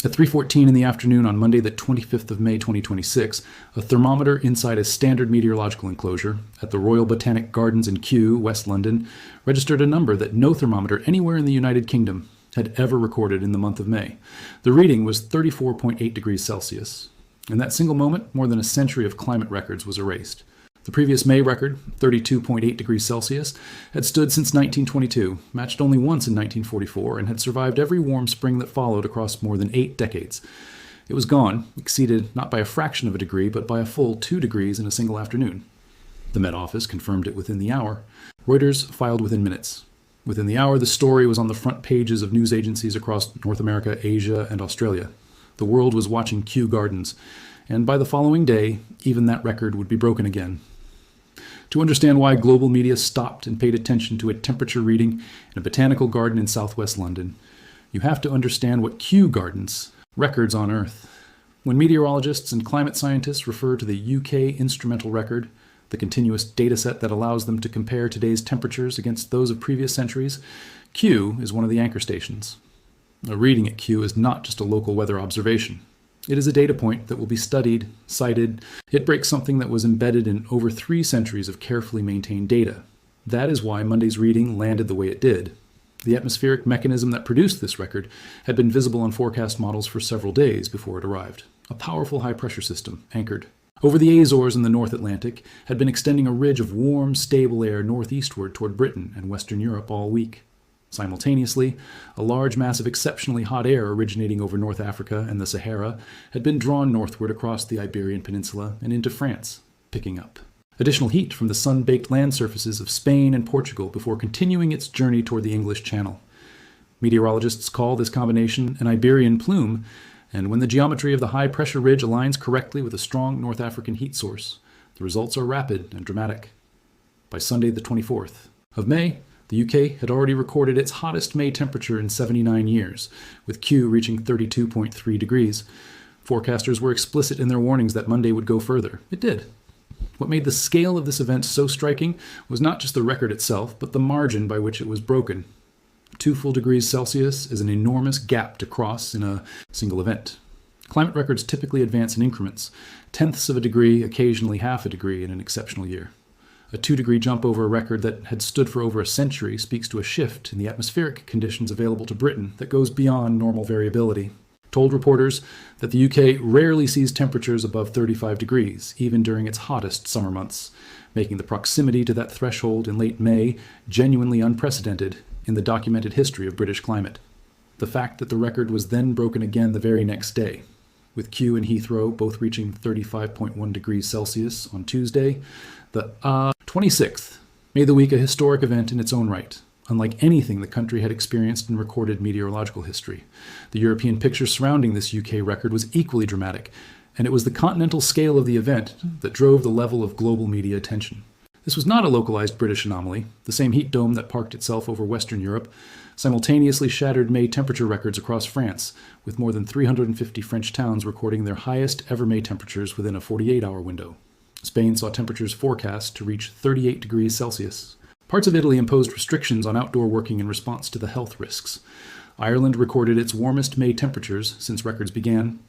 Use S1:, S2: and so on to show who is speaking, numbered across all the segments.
S1: At 3:14 in the afternoon on Monday, the 25th of May 2026, a thermometer inside a standard meteorological enclosure at the Royal Botanic Gardens in Kew, West London, registered a number that no thermometer anywhere in the United Kingdom had ever recorded in the month of May. The reading was 34.8 degrees Celsius. In that single moment, more than a century of climate records was erased. The previous May record, 32.8 degrees Celsius, had stood since 1922, matched only once in 1944, and had survived every warm spring that followed across more than 8 decades. It was gone, exceeded not by a fraction of a degree, but by a full 2 degrees in a single afternoon. The Met Office confirmed it within the hour. Reuters filed within minutes. Within the hour, the story was on the front pages of news agencies across North America, Asia, and Australia. The world was watching Kew Gardens, and by the following day, even that record would be broken again. To understand why global media stopped and paid attention to a temperature reading in a botanical garden in southwest London, you have to understand what Kew Gardens, records on Earth. When meteorologists and climate scientists refer to the UK instrumental record, the continuous dataset that allows them to compare today's temperatures against those of previous centuries, Kew is one of the anchor stations. A reading at Kew is not just a local weather observation. It is a data point that will be studied, cited. It breaks something that was embedded in over 3 centuries of carefully maintained data. That is why Monday's reading landed the way it did. The atmospheric mechanism that produced this record had been visible on forecast models for several days before it arrived. A powerful high-pressure system, anchored over the Azores in the North Atlantic, had been extending a ridge of warm, stable air northeastward toward Britain and Western Europe all week. Simultaneously, a large mass of exceptionally hot air originating over North Africa and the Sahara had been drawn northward across the Iberian Peninsula and into France, picking up additional heat from the sun-baked land surfaces of Spain and Portugal before continuing its journey toward the English Channel. Meteorologists call this combination an Iberian plume, and when the geometry of the high-pressure ridge aligns correctly with a strong North African heat source, the results are rapid and dramatic. By Sunday the 24th of May, the UK had already recorded its hottest May temperature in 79 years, with Kew reaching 32.3 degrees. Forecasters were explicit in their warnings that Monday would go further. It did. What made the scale of this event so striking was not just the record itself, but the margin by which it was broken. 2 full degrees Celsius is an enormous gap to cross in a single event. Climate records typically advance in increments, tenths of a degree, occasionally half a degree in an exceptional year. A 2-degree jump over a record that had stood for over a century speaks to a shift in the atmospheric conditions available to Britain that goes beyond normal variability. Told reporters that the UK rarely sees temperatures above 35 degrees, even during its hottest summer months, making the proximity to that threshold in late May genuinely unprecedented in the documented history of British climate. The fact that the record was then broken again the very next day, with Kew and Heathrow both reaching 35.1 degrees Celsius on Tuesday, the 26th made the week a historic event in its own right, unlike anything the country had experienced in recorded meteorological history. The European picture surrounding this UK record was equally dramatic, and it was the continental scale of the event that drove the level of global media attention. This was not a localized British anomaly. The same heat dome that parked itself over Western Europe simultaneously shattered May temperature records across France, with more than 350 French towns recording their highest ever May temperatures within a 48-hour window. Spain saw temperatures forecast to reach 38 degrees Celsius. Parts of Italy imposed restrictions on outdoor working in response to the health risks. Ireland recorded its warmest May temperatures since records began.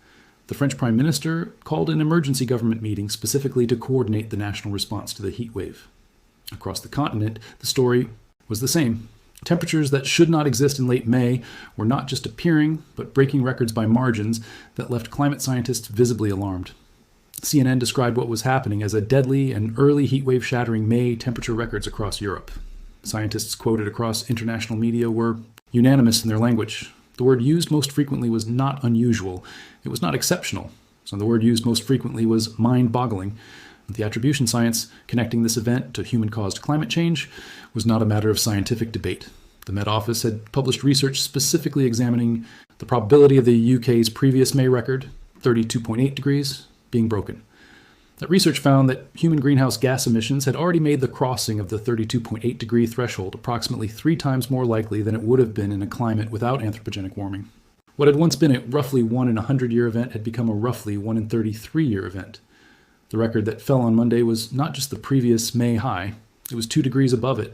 S1: The French Prime Minister called an emergency government meeting specifically to coordinate the national response to the heat wave. Across the continent, the story was the same. Temperatures that should not exist in late May were not just appearing, but breaking records by margins that left climate scientists visibly alarmed. CNN described what was happening as a deadly and early heatwave shattering May temperature records across Europe. Scientists quoted across international media were unanimous in their language. The word used most frequently was not unusual. It was not exceptional. So the word used most frequently was mind-boggling. The attribution science connecting this event to human-caused climate change was not a matter of scientific debate. The Met Office had published research specifically examining the probability of the UK's previous May record, 32.8 degrees, being broken. That research found that human greenhouse gas emissions had already made the crossing of the 32.8 degree threshold approximately 3 times more likely than it would have been in a climate without anthropogenic warming. What had once been a roughly 1 in a 100-year event had become a roughly 1 in 33-year event. The record that fell on Monday was not just the previous May high, it was 2 degrees above it.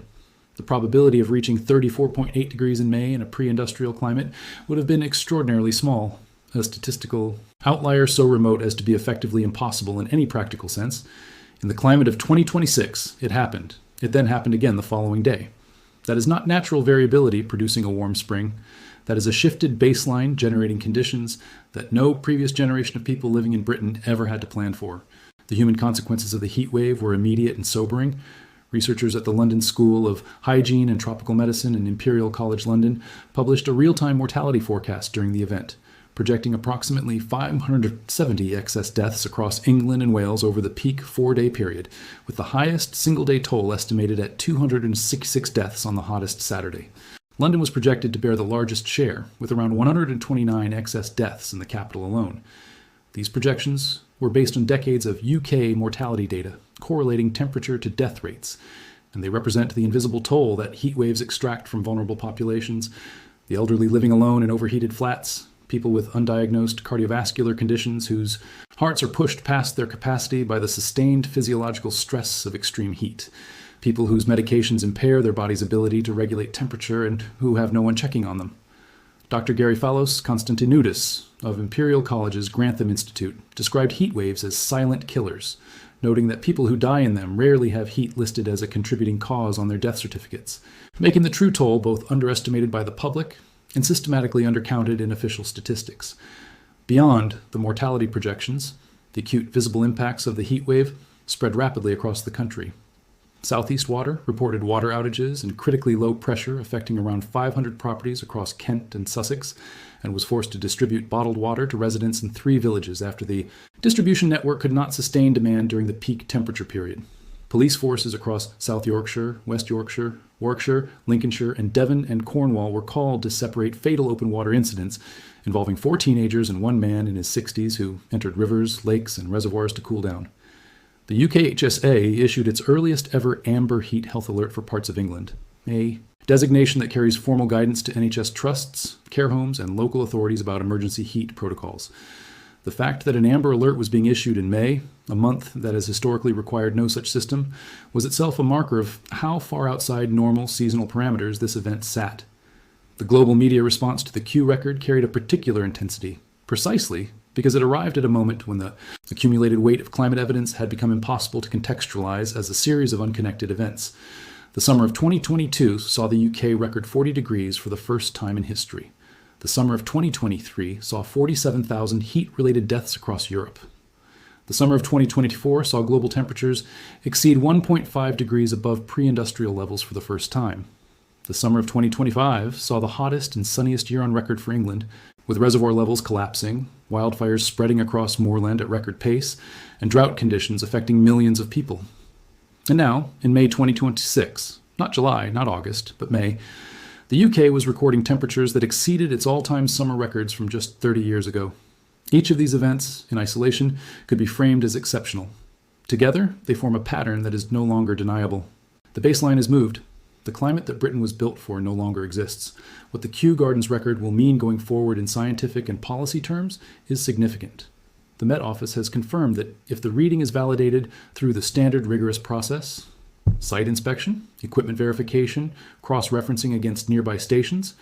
S1: The probability of reaching 34.8 degrees in May in a pre-industrial climate would have been extraordinarily small. a statistical outlier so remote as to be effectively impossible in any practical sense. In the climate of 2026, it happened. It then happened again the following day. That is not natural variability producing a warm spring. That is a shifted baseline generating conditions that no previous generation of people living in Britain ever had to plan for. The human consequences of the heat wave were immediate and sobering. Researchers at the London School of Hygiene and Tropical Medicine and Imperial College London published a real-time mortality forecast during the event, projecting approximately 570 excess deaths across England and Wales over the peak 4-day period, with the highest single-day toll estimated at 266 deaths on the hottest Saturday. London was projected to bear the largest share, with around 129 excess deaths in the capital alone. These projections were based on decades of UK mortality data, correlating temperature to death rates, and they represent the invisible toll that heat waves extract from vulnerable populations, the elderly living alone in overheated flats, people with undiagnosed cardiovascular conditions whose hearts are pushed past their capacity by the sustained physiological stress of extreme heat, people whose medications impair their body's ability to regulate temperature and who have no one checking on them. Dr. Garryfalos Konstantinoutis of Imperial College's Grantham Institute described heat waves as silent killers, noting that people who die in them rarely have heat listed as a contributing cause on their death certificates, making the true toll both underestimated by the public and systematically undercounted in official statistics. Beyond the mortality projections, the acute visible impacts of the heat wave spread rapidly across the country. Southeast Water reported water outages and critically low pressure affecting around 500 properties across Kent and Sussex, and was forced to distribute bottled water to residents in 3 villages after the distribution network could not sustain demand during the peak temperature period. Police forces across South Yorkshire, West Yorkshire, Warwickshire, Lincolnshire, and Devon and Cornwall were called to separate fatal open water incidents involving 4 teenagers and 1 man in his 60s who entered rivers, lakes, and reservoirs to cool down. The UKHSA issued its earliest ever amber heat health alert for parts of England, a designation that carries formal guidance to NHS trusts, care homes, and local authorities about emergency heat protocols. The fact that an amber alert was being issued in May, a month that has historically required no such system, was itself a marker of how far outside normal seasonal parameters this event sat. The global media response to the Q record carried a particular intensity, precisely because it arrived at a moment when the accumulated weight of climate evidence had become impossible to contextualize as a series of unconnected events. The summer of 2022 saw the UK record 40 degrees for the first time in history. The summer of 2023 saw 47,000 heat-related deaths across Europe. The summer of 2024 saw global temperatures exceed 1.5 degrees above pre-industrial levels for the first time. The summer of 2025 saw the hottest and sunniest year on record for England, with reservoir levels collapsing, wildfires spreading across moorland at record pace, and drought conditions affecting millions of people. And now, in May 2026, not July, not August, but May, the UK was recording temperatures that exceeded its all-time summer records from just 30 years ago. Each of these events, in isolation, could be framed as exceptional. Together, they form a pattern that is no longer deniable. The baseline is moved. The climate that Britain was built for no longer exists. What the Kew Gardens record will mean going forward in scientific and policy terms is significant. The Met Office has confirmed that if the reading is validated through the standard rigorous process, site inspection, equipment verification, cross-referencing against nearby stations,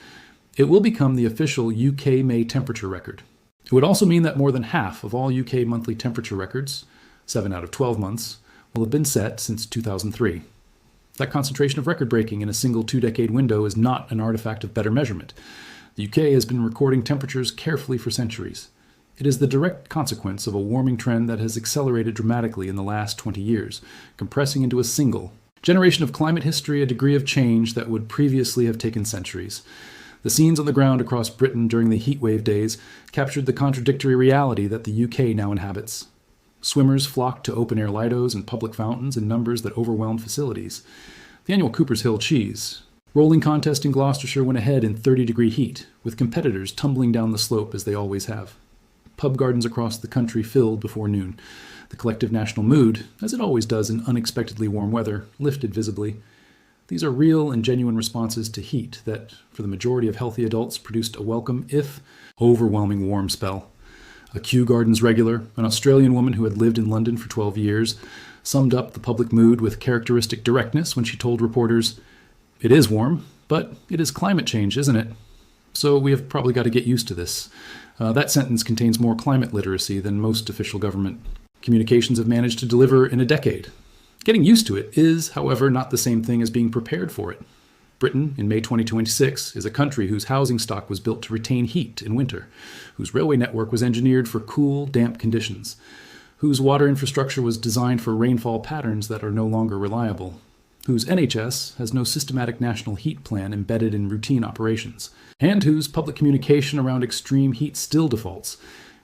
S1: it will become the official UK May temperature record. It would also mean that more than half of all UK monthly temperature records, 7 out of 12 months, will have been set since 2003. That concentration of record breaking in a single 2-decade window is not an artifact of better measurement. The UK has been recording temperatures carefully for centuries. It is the direct consequence of a warming trend that has accelerated dramatically in the last 20 years, compressing into a single generation of climate history a degree of change that would previously have taken centuries. The scenes on the ground across Britain during the heatwave days captured the contradictory reality that the UK now inhabits. Swimmers flocked to open-air lidos and public fountains in numbers that overwhelmed facilities. The annual Cooper's Hill cheese rolling contest in Gloucestershire went ahead in 30-degree heat, with competitors tumbling down the slope as they always have. Pub gardens across the country filled before noon. The collective national mood, as it always does in unexpectedly warm weather, lifted visibly. These are real and genuine responses to heat that, for the majority of healthy adults, produced a welcome, if overwhelming, warm spell. A Kew Gardens regular, an Australian woman who had lived in London for 12 years, summed up the public mood with characteristic directness when she told reporters, "It is warm, but it is climate change, isn't it? So we have probably got to get used to this. That sentence contains more climate literacy than most official government communications have managed to deliver in a decade. Getting used to it is, however, not the same thing as being prepared for it. Britain, in May 2026, is a country whose housing stock was built to retain heat in winter, whose railway network was engineered for cool, damp conditions, whose water infrastructure was designed for rainfall patterns that are no longer reliable, whose NHS has no systematic national heat plan embedded in routine operations, and whose public communication around extreme heat still defaults,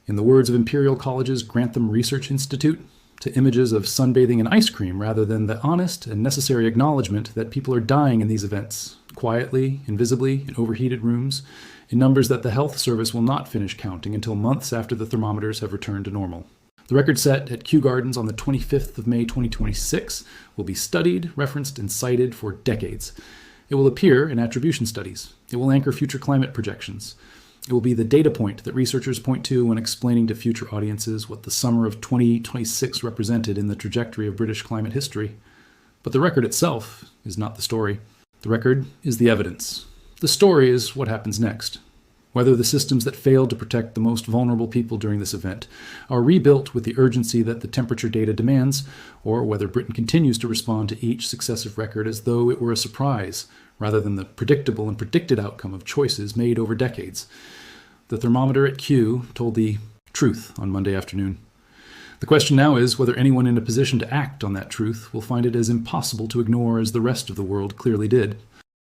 S1: in the words of Imperial College's Grantham Research Institute, to images of sunbathing in ice cream rather than the honest and necessary acknowledgement that people are dying in these events, quietly, invisibly, in overheated rooms, in numbers that the health service will not finish counting until months after the thermometers have returned to normal. The record set at Kew Gardens on the 25th of May 2026 will be studied, referenced, and cited for decades. It will appear in attribution studies. It will anchor future climate projections. It will be the data point that researchers point to when explaining to future audiences what the summer of 2026 represented in the trajectory of British climate history. But the record itself is not the story. The record is the evidence. The story is what happens next. Whether the systems that failed to protect the most vulnerable people during this event are rebuilt with the urgency that the temperature data demands, or whether Britain continues to respond to each successive record as though it were a surprise, rather than the predictable and predicted outcome of choices made over decades. The thermometer at Kew told the truth on Monday afternoon. The question now is whether anyone in a position to act on that truth will find it as impossible to ignore as the rest of the world clearly did.